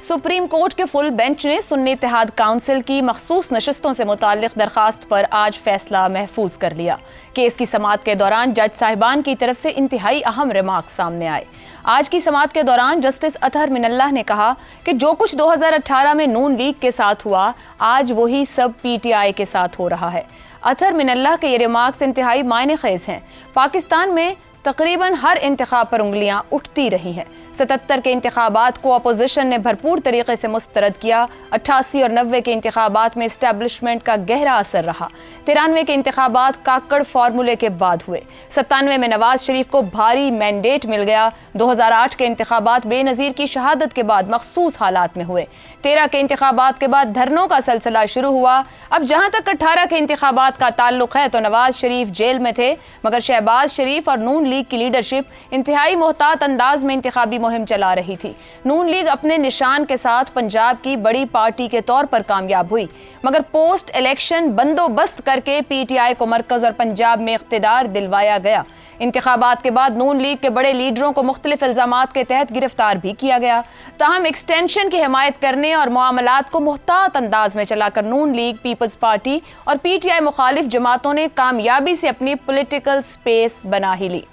Supreme court के full bench ने सुन्नी इत्तेहाद council की मखसूस नशस्तों से मुताल्लिक दरखास्त पर आज फैसला महफूज कर लिया। केस की समाअत के दौरान जज साहिबान की तरफ से इंतहाई अहम रिमार्क सामने आए। आज की समाअत के दौरान जस्टिस अतहर मिनल्लाह ने कहा कि जो कुछ 2018 में नून लीग के साथ हुआ, आज वही सब पीटीआई के साथ हो रहा है। अतहर मिनल्लाह के ये रिमार्क्स इंतहाई मायने खेज हैं। पाकिस्तान में तकरीबन हर इंतखाब पर उंगलियां उठती रही हैं। 77 के इंतखाबात को अपोजिशन ने भरपूर तरीके से मुस्तरद किया। 88 और 90 के इंतखाबात में इस्टेब्लिशमेंट का गहरा असर रहा। 93 के इंतखाबात काकड़ फार्मूले के बाद हुए। 97 में नवाज शरीफ को भारी मैंडेट मिल गया। 2008 के इंतखाबात बेनज़ीर की शहादत के बाद मखसूस हालात में हुए। 13 के इंतखाबात के बाद धरनों का सिलसिला शुरू हुआ। अब जहां तक 18 के इंतखाबात का ताल्लुक है तो नवाज शरीफ जेल में थे, मगर शहबाज शरीफ और नून लीग की लीडरशिप इंतहाई मोहतात अंदाज में इंतखाबी मुहिम चला रही थी। नून लीग अपने निशान के साथ पंजाब की बड़ी पार्टी के तौर पर कामयाब हुई, मगर पोस्ट इलेक्शन बंदोबस्त करके पीटीआई को मरकज और पंजाब में इख्तिदार दिलवाया गया। इंतखाबात के बाद नून लीग के बड़े लीडरों को मुख्तलिफ इल्जामात के तहत गिरफ्तार भी किया गया। ताहम एक्सटेंशन की हिमायत करने और मामलात को मुहतात अंदाज में चलाकर नून लीग, पीपल्स पार्टी और पीटीआई मुखालिफ जमातों ने कामयाबी से अपनी पॉलिटिकल स्पेस बना ही ली।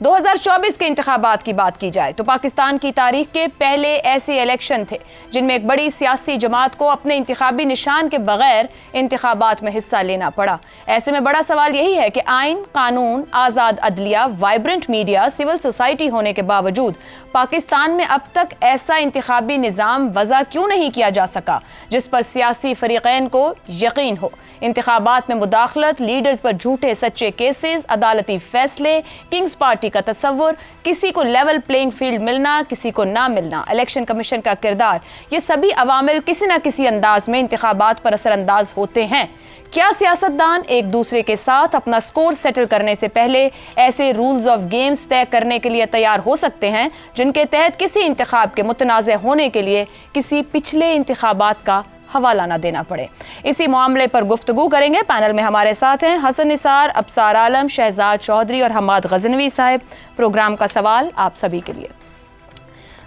2024 के इंतखाबात की बात की जाए तो पाकिस्तान की तारीख के पहले ऐसे इलेक्शन थे जिनमें एक बड़ी सियासी जमात को अपने इंतखाबी निशान के बगैर इंतखाबात में हिस्सा लेना पड़ा। ऐसे में बड़ा सवाल यही है कि आइन, कानून, आज़ाद अदलिया, वाइब्रेंट मीडिया, सिविल सोसाइटी होने के बावजूद पाकिस्तान में अब तक ऐसा इंतखाबी निज़ाम वज़ा क्यों नहीं किया जा सका जिस पर सियासी फरीक़ैन को यकीन हो। इंतखाबात में मुदाखलत, लीडर्स पर झूठे सच्चे केसेस, अदालती फैसले, किंग्स पार्टी का तस्वुर, किसी को लेवल प्लेइंग फील्ड मिलना, किसी को ना मिलना, इलेक्शन कमीशन का किरदार, ये सभी अवामिल किसी न किसी अंदाज में इंतखाबात पर असरअंदाज होते हैं। क्या सियासतदान एक दूसरे के साथ अपना स्कोर सेटल करने से पहले ऐसे रूल्स ऑफ गेम्स तय करने के लिए तैयार हो सकते हैं जिनके तहत किसी इंतखाब के मुतनाज़ होने के लिए किसी पिछले इंतखाबात का हवाला ना देना पड़े? इसी मामले पर गुफ्तगू करेंगे। पैनल में हमारे साथ हैं हसन निसार, अब्सार आलम, शहजाद चौधरी और हम्माद गजनवी साहब। प्रोग्राम का सवाल आप सभी के लिए,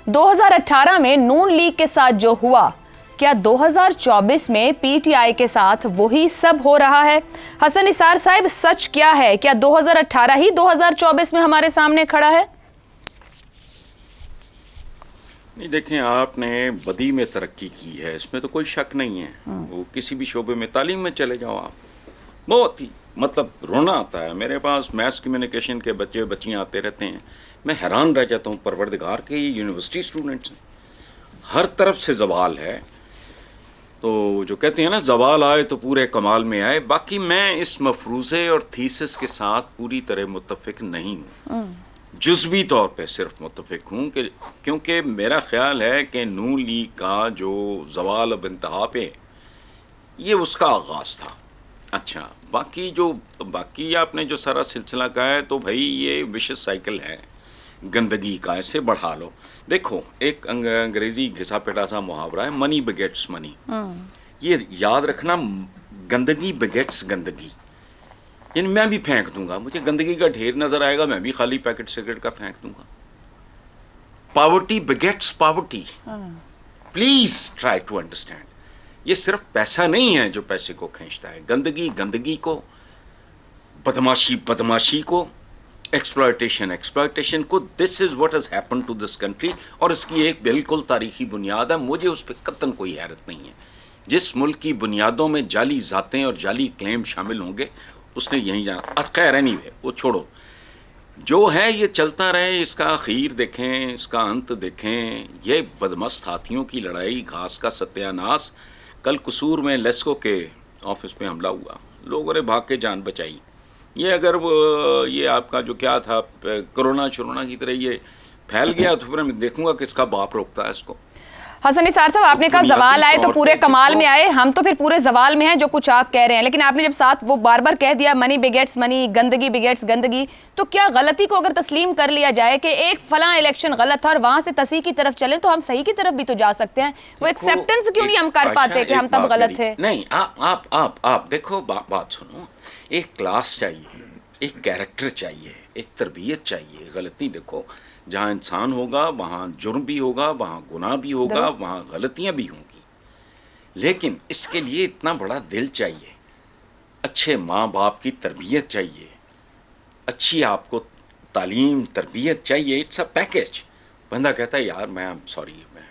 2018 में नून लीग के साथ जो हुआ, क्या 2024 में पीटीआई के साथ वही सब हो रहा है? हसन निसार साहब, सच क्या है? क्या 2018 ही 2024 में हमारे सामने खड़ा है? नहीं, देखें, आपने बदी में तरक्की की है, इसमें तो कोई शक नहीं है। वो किसी भी शोबे में, तालीम में चले जाओ आप, बहुत ही मतलब रोना आता है। मेरे पास मैथ्स कम्युनिकेशन के बच्चे बच्चियाँ आते रहते हैं, मैं हैरान रह जाता हूँ। परवरदिगार के ये यूनिवर्सिटी स्टूडेंट्स हैं, हर तरफ से जवाल है। तो जो कहते हैं ना, जवाल आए तो पूरे कमाल में आए। बाकी मैं इस मफरूज़े और थीसिस के साथ पूरी तरह मुत्तफिक नहीं हूँ, जुज़वी तौर पे सिर्फ मुत्तफिक हूँ कि क्योंकि मेरा ख्याल है कि नून लीग का जो ज़वाल अब इंतहा पे, ये उसका आगाज़ था। अच्छा, बाकी आपने जो सारा सिलसिला कहा है, तो भाई ये विशेष साइकिल है गंदगी का, इसे बढ़ा लो। देखो, एक अंग्रेज़ी घिसा पिटा सा मुहावरा है, मनी बिगेट्स मनी। ये याद रखना, गंदगी बिगेट्स गंदगी। यानी मैं भी फेंक दूंगा, मुझे गंदगी का ढेर नजर आएगा, मैं भी खाली पैकेट सिगरेट का फेंक दूंगा। Poverty begets poverty. Please try to understand, ये सिर्फ पैसा नहीं है जो पैसे को खींचता है, गंदगी गंदगी को, बदमाशी बदमाशी को, एक्सप्लॉयटेशन को। This is what has happened to this country, और इसकी एक बिल्कुल तारीखी बुनियाद है। मुझे उस पर कतन कोई हैरत नहीं है। जिस मुल्क की बुनियादों में जाली जातें और जाली क्लेम शामिल होंगे, उसने यहीं जाना। अब खैर एनीवे, वो छोड़ो, जो है ये चलता रहे, इसका आखिर देखें, इसका अंत देखें। ये बदमस्त हाथियों की लड़ाई, घास का सत्यानाश। कल कसूर में लेस्को के ऑफिस में हमला हुआ, लोगों ने भाग के जान बचाई। ये अगर ये आपका जो क्या था, कोरोना की तरह ये फैल गया, तो फिर मैं देखूंगा किसका बाप रोकता है इसको। हसन निसार साहब, आपने कहा जवाल आए तो पूरे कमाल में आए, हम तो फिर पूरे जवाल में हैं जो कुछ आप कह रहे हैं। लेकिन आपने जब साथ वो बार बार कह दिया मनी बिगेट्स मनी, गंदगी बिगेट्स गंदगी, तो क्या गलती को अगर तस्लीम कर लिया जाए कि एक फलां इलेक्शन गलत था और वहां से तसी की तरफ चले, तो हम सही की तरफ भी तो जा सकते हैं। वो एक्सेप्टेंस क्यों नहीं हम कर पाते कि हम तब गलत थे? नहीं, आप देखो, बात सुनो। एक क्लास चाहिए, एक कैरेक्टर चाहिए, एक तरबियत चाहिए। गलती देखो, जहाँ इंसान होगा वहाँ जुर्म भी होगा, वहाँ गुनाह भी होगा, वहाँ गलतियाँ भी होंगी, लेकिन इसके लिए इतना बड़ा दिल चाहिए, अच्छे माँ बाप की तरबियत चाहिए, अच्छी आपको तालीम तरबियत चाहिए। It's a package. बंदा कहता है यार मैं सॉरी, मैं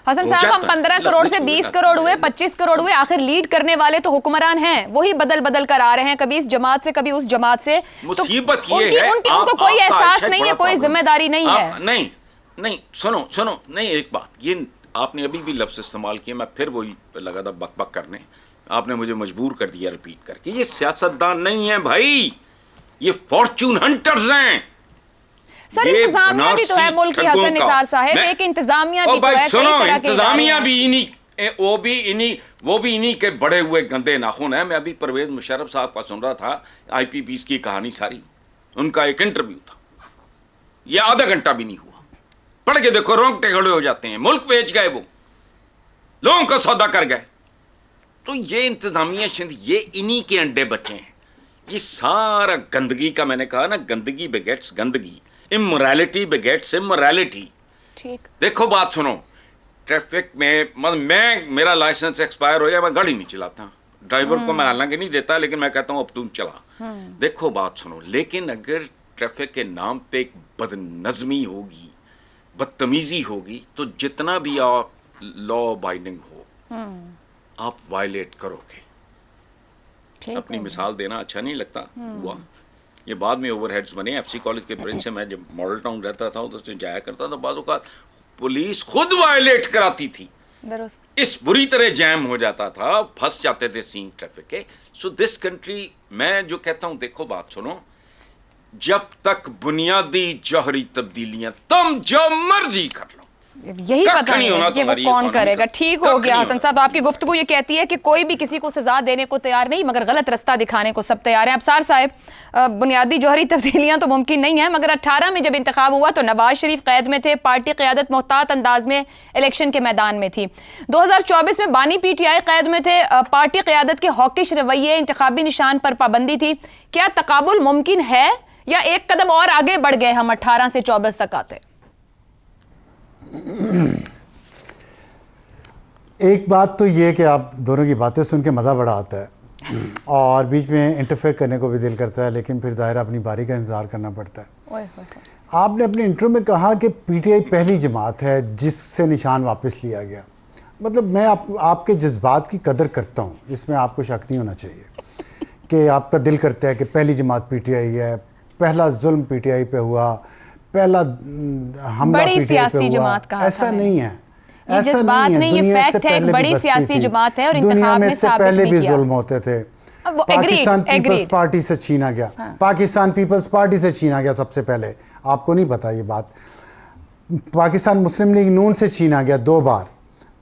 हसन साहब, हम 15 करोड़ से 20 करोड़ हुए, 25 करोड़ हुए, आखिर लीड करने वाले तो हुक्मरान हैं, वही बदल बदल कर आ रहे हैं, कभी इस जमात से कभी उस जमात से। मुसीबत तो ये है उनको कोई एहसास नहीं है, कोई जिम्मेदारी नहीं है। नहीं, सुनो, नहीं, एक बात, ये आपने अभी भी लफ्ज इस्तेमाल किया, मैं फिर वही लगा था बक बक करने, आपने मुझे मजबूर कर दिया रिपीट करके। ये सियासतदान नहीं है भाई, ये फॉर्चून हंटर्स हैं। सर, इंतजामिया भी तो है मुल्क की, हसन निसार साहब, एक इंतजामिया भी तो है, कई तरह के इंतजामिया भी इन्हीं, वो भी इन्हीं के बड़े हुए गंदे नाखून है। मैं अभी परवेज मुशर्रफ साहब का सुन रहा था, IPPs की कहानी सारी, उनका एक इंटरव्यू था, ये आधा घंटा भी नहीं हुआ, पढ़ के देखो, रोंगटे खड़े हो जाते हैं। मुल्क बेच गए, वो लोगों का सौदा कर गए। तो ये इंतजामिया सिंध, ये इन्हीं के अंडे बच्चे हैं। ये सारा गंदगी का, मैंने कहा ना, गंदगी बेगेट्स गंदगी, इमोरैलिटी बेगेट्स इमोरैलिटी। ठीक, देखो बात सुनो, ट्रैफिक में मेरा लाइसेंस एक्सपायर हो गया, मैं गाड़ी नहीं चलाता, ड्राइवर को मैं हालांकि नहीं देता, लेकिन मैं कहता हूं अब तुम चला। देखो बात सुनो, लेकिन अगर ट्रैफिक के नाम पे एक बदनज़मी होगी, बदतमीजी होगी, तो जितना भी आप लॉ बाइंडिंग हो आप वायलेट करोगे। अपनी मिसाल देना अच्छा नहीं लगता, हुआ ये बाद में ओवरहेड्स बने। FC कॉलेज के ब्रिज से मैं जब मॉडल टाउन रहता था उधर से जाया करता था, बाज़ों का पुलिस खुद वायलेट कराती थी, इस बुरी तरह जैम हो जाता था, फंस जाते थे सीन ट्रैफिक के। सो दिस कंट्री, मैं जो कहता हूं, देखो बात सुनो, जब तक बुनियादी जौहरी तब्दीलियां, तुम जो मर्जी कर लो, यही पता नहीं है कि वो कौन करेगा। ठीक हो गया हसन साहब, आपकी गुफ्तगू ये कहती है कि कोई भी किसी को सजा देने को तैयार नहीं, मगर गलत रास्ता दिखाने को सब तैयार है। अफसार साहब, बुनियादी जौहरी तब्दीलियां तो मुमकिन नहीं है, मगर 18 में जब इंतखाब हुआ तो नवाज शरीफ कैद में थे, पार्टी क़यादत मोहतात अंदाज में इलेक्शन के मैदान में थी। 2024 में बानी PTI कैद में थे, पार्टी क़यादत के हॉकिश रवैये, इंतखाबी निशान पर पाबंदी थी। क्या तकाबुल मुमकिन है, या एक कदम और आगे बढ़ गए हम 18 से 24 तक आते? एक बात तो ये कि आप दोनों की बातें सुन के मज़ा बड़ा आता है और बीच में इंटरफेयर करने को भी दिल करता है, लेकिन फिर ज़ाहिर अपनी बारी का इंतज़ार करना पड़ता है। आपने अपने इंटरव्यू में कहा कि PTI पहली जमात है जिससे निशान वापस लिया गया। मतलब मैं आपके जज्बात की कदर करता हूँ, इसमें आपको शक नहीं होना चाहिए कि आपका दिल करता है कि पहली जमात PTI है, पहला जुल्म PTI पे हुआ, पहला हमला PTI पे हुआ। ऐसा नहीं है, ऐसा नहीं है। दुनिया से पहले बड़ी सियासी जमात है और दुनिया में से पहले भी जुल्म होते थे। पाकिस्तान पीपल्स पार्टी से छीना गया, पाकिस्तान पीपल्स पार्टी से छीना गया सबसे पहले, आपको नहीं पता ये बात। पाकिस्तान मुस्लिम लीग नून से छीना गया 2 बार।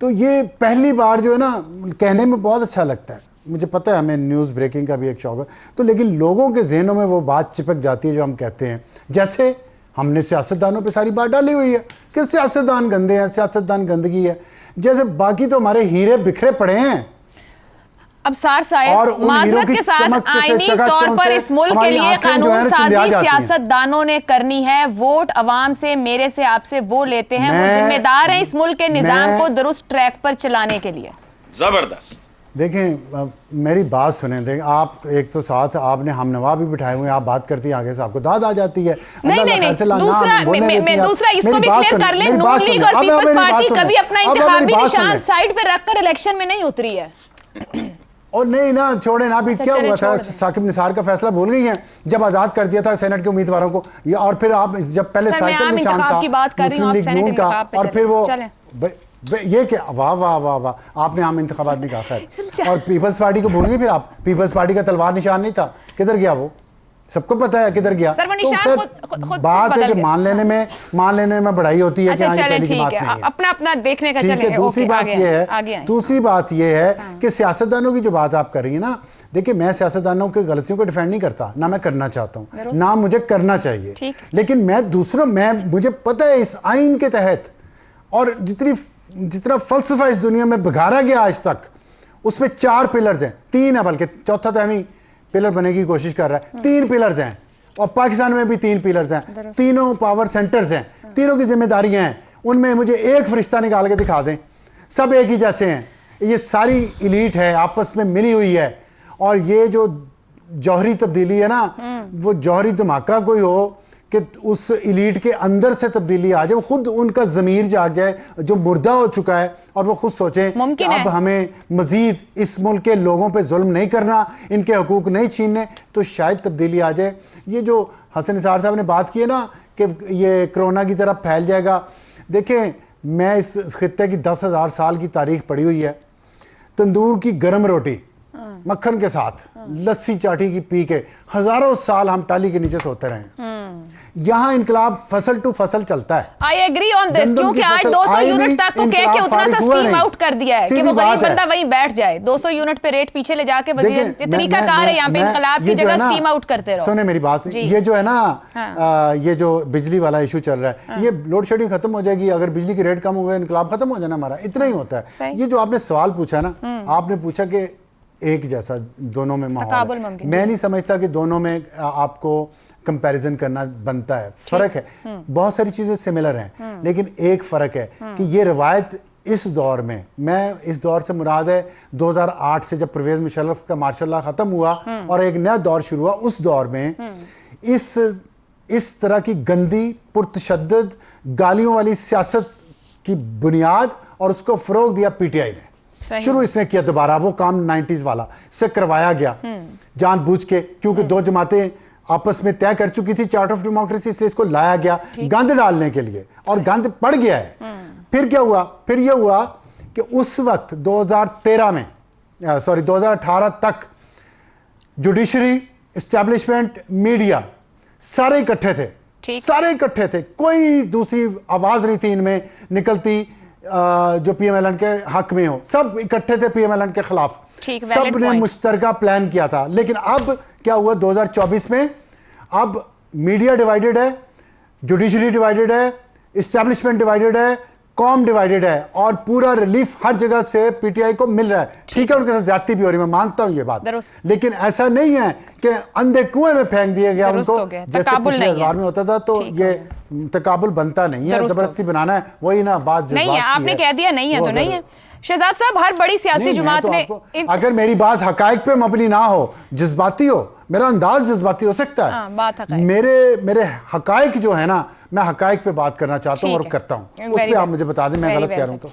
तो ये पहली बार जो है ना, कहने में बहुत अच्छा लगता है, मुझे पता है, हमें न्यूज़ ब्रेकिंग का भी एक शौक है, तो लेकिन लोगों के जहनों में वो बात चिपक जाती है जो हम कहते हैं। जैसे हमने सियासतदानों पे सारी बात डाली हुई है कि सियासतदान गंदे हैं, सियासतदान गंदगी है, जैसे बाकी तो हमारे हीरे बिखरे पड़े हैं। अब सार साहब, माजरत के साथ आईनी तौर पर इस मुल्क के लिए कानून साजी सियासतदानों ने करनी है। वोट अवाम से, मेरे से, आपसे वो लेते हैं, वो जिम्मेदार हैं इस मुल्क के निजाम को दुरुस्त ट्रैक पर चलाने के लिए। जबरदस्त। देखें, मेरी बात सुने, देखें, आप एक तो साथ आपने हम नवा भी बिठाए हुए हैं, आप बात करती हैं, आगे से आपको दाद आ जाती है। नहीं, दूसरा इसको भी क्लियर कर ले, नून लीग और पीपल्स पार्टी कभी अपना इंतखाबी निशान साइड पे रखकर इलेक्शन में नहीं उतरी है। और नहीं ना, छोड़े ना, अभी क्या हुआ था, साकिब निसार का फैसला भूल गई हैं, जब आजाद कर दिया था सेनेट के उम्मीदवारों को, और फिर आप जब पहले साइकिल निशान था मुस्लिम लीग नून का, और फिर वो ये क्या, वाह वाह वाह वाह, आपने आम इंतखाबात नहीं कहा, खैर। और पीपल्स पार्टी को भूल गए फिर आप, पीपल्स पार्टी का तलवार निशान नहीं था, किधर गया वो, सबको पता है किधर गया। तो बात है कि मान लेने में बढ़ाई होती है। अच्छा, चलें, ठीक है, अपना अपना देखने का चलेंगे। दूसरी बात ये है कि सियासतदानों की जो बात आप कर रही है ना, देखिए, मैं सियासतदानों की गलतियों को डिफेंड नहीं करता, ना मैं करना चाहता हूँ, ना मुझे करना चाहिए, लेकिन मुझे पता है इस आइन के तहत और जितना फलसफा इस दुनिया में बिगाड़ा गया आज तक, उसमें 4 पिलर्स हैं, 3 है बल्कि, चौथा तो हमें पिलर बनने की कोशिश कर रहा है। 3 पिलर्स हैं, और पाकिस्तान में भी 3 पिलर्स हैं, तीनों पावर सेंटर्स हैं, तीनों की जिम्मेदारियां हैं, उनमें मुझे एक फरिश्ता निकाल के दिखा दें, सब एक ही जैसे हैं। ये सारी इलीट है, आपस में मिली हुई है, और ये जो जौहरी तब्दीली है ना, वो जौहरी धमाका कोई हो कि उस इलीट के अंदर से तब्दीली आ जाए, खुद उनका ज़मीर जाग जाए जो मुर्दा हो चुका है, और वो खुद सोचें कि अब हमें मजीद इस मुल्क के लोगों पे जुल्म नहीं करना, इनके हकूक नहीं छीनने, तो शायद तब्दीली आ जाए। ये जो हसन निसार साहब ने बात की है ना कि ये कोरोना की तरफ फैल जाएगा, देखें मैं इस खित्ते की 10,000 साल की तारीख पढ़ी हुई है। तंदूर की गर्म रोटी मक्खन के साथ लस्सी चाटी की पी के हजारों साल हम टाली के नीचे सोते रहे। यहाँ इनकलाब फसल टू फसल चलता है। आई एग्री ऑन दिस, क्योंकि आज 200 यूनिट तक को कह के उतना सा स्कीम आउट कर दिया है कि वो गरीब बंदा वहीं बैठ जाए। 200 यूनिट पे रेट पीछे ले जाके वजीर तरीका कार है यहाँ पे इनकलाब की जगह स्कीम आउट करते रहो। सुने मेरी बात, ये जो है ना ये जो बिजली वाला इशू चल रहा है, ये लोड शेडिंग खत्म हो जाएगी अगर बिजली की रेट कम हो गए, इनकलाब खत्म हो जाना हमारा, इतना ही होता है। ये जो आपने सवाल पूछा ना, आपने पूछा कि एक जैसा दोनों में माहौल है, मैं नहीं समझता कि दोनों में आपको कंपैरिजन करना बनता है। फर्क है, बहुत सारी चीजें सिमिलर हैं, लेकिन एक फर्क है कि ये रवायत इस दौर में, मैं इस दौर से मुराद है 2008 से जब परवेज मुशर्रफ का मार्शल लॉ खत्म हुआ और एक नया दौर शुरू हुआ, उस दौर में इस तरह की गंदी पुरतशद्दद गालियों वाली सियासत की बुनियाद और उसको फरोग दिया पीटीआई ने। शुरू इसने किया दोबारा वो काम 90s वाला से करवाया गया जानबूझ के, क्योंकि दो जमातें आपस में तय कर चुकी थी चार्टर ऑफ डेमोक्रेसी, इसलिए इसको लाया गया गंद डालने के लिए, और गंद पड़ गया है। फिर क्या हुआ, फिर यह हुआ कि उस वक्त 2018 तक जुडिशरी, एस्टैब्लिशमेंट, मीडिया सारे इकट्ठे थे, सारे इकट्ठे थे, कोई दूसरी आवाज नहीं थी इनमें निकलती जो पीएमएलएन के हक में हो, सब इकट्ठे थे पीएमएलएन के खिलाफ, सब ने मुश्तरका प्लान किया था। लेकिन अब क्या हुआ 2024 में, अब मीडिया डिवाइडेड है, जुडिशरी डिवाइडेड है, एस्टैब्लिशमेंट डिवाइडेड है, कॉम डिवाइडेड है, और पूरा रिलीफ हर जगह से पीटीआई को मिल रहा है। ठीक है, उनके साथ ज्यादती भी हो रही है, मैं मानता हूं ये बात, लेकिन ऐसा नहीं है कि अंधे कुएं में फेंक दिया गया उनको, जैसे पिछले बार में होता था। तो ये तकाबुल बनता नहीं है, जबरदस्ती बनाना है, वही ना बात नहीं है। आपने कह दिया नहीं है तो नहीं है। शहजाद साहब, हर बड़ी सियासी जमात ने अगर मेरी बात हकायक पे मबनी ना हो, जज्बाती हो, मेरा अंदाज जज्बाती हो सकता है, बात मेरे हकायक जो है ना, मैं हकायक पे बात करना चाहता हूँ और करता हूँ, उस पर आप मुझे बता दें मैं गलत कह रहा हूँ तो।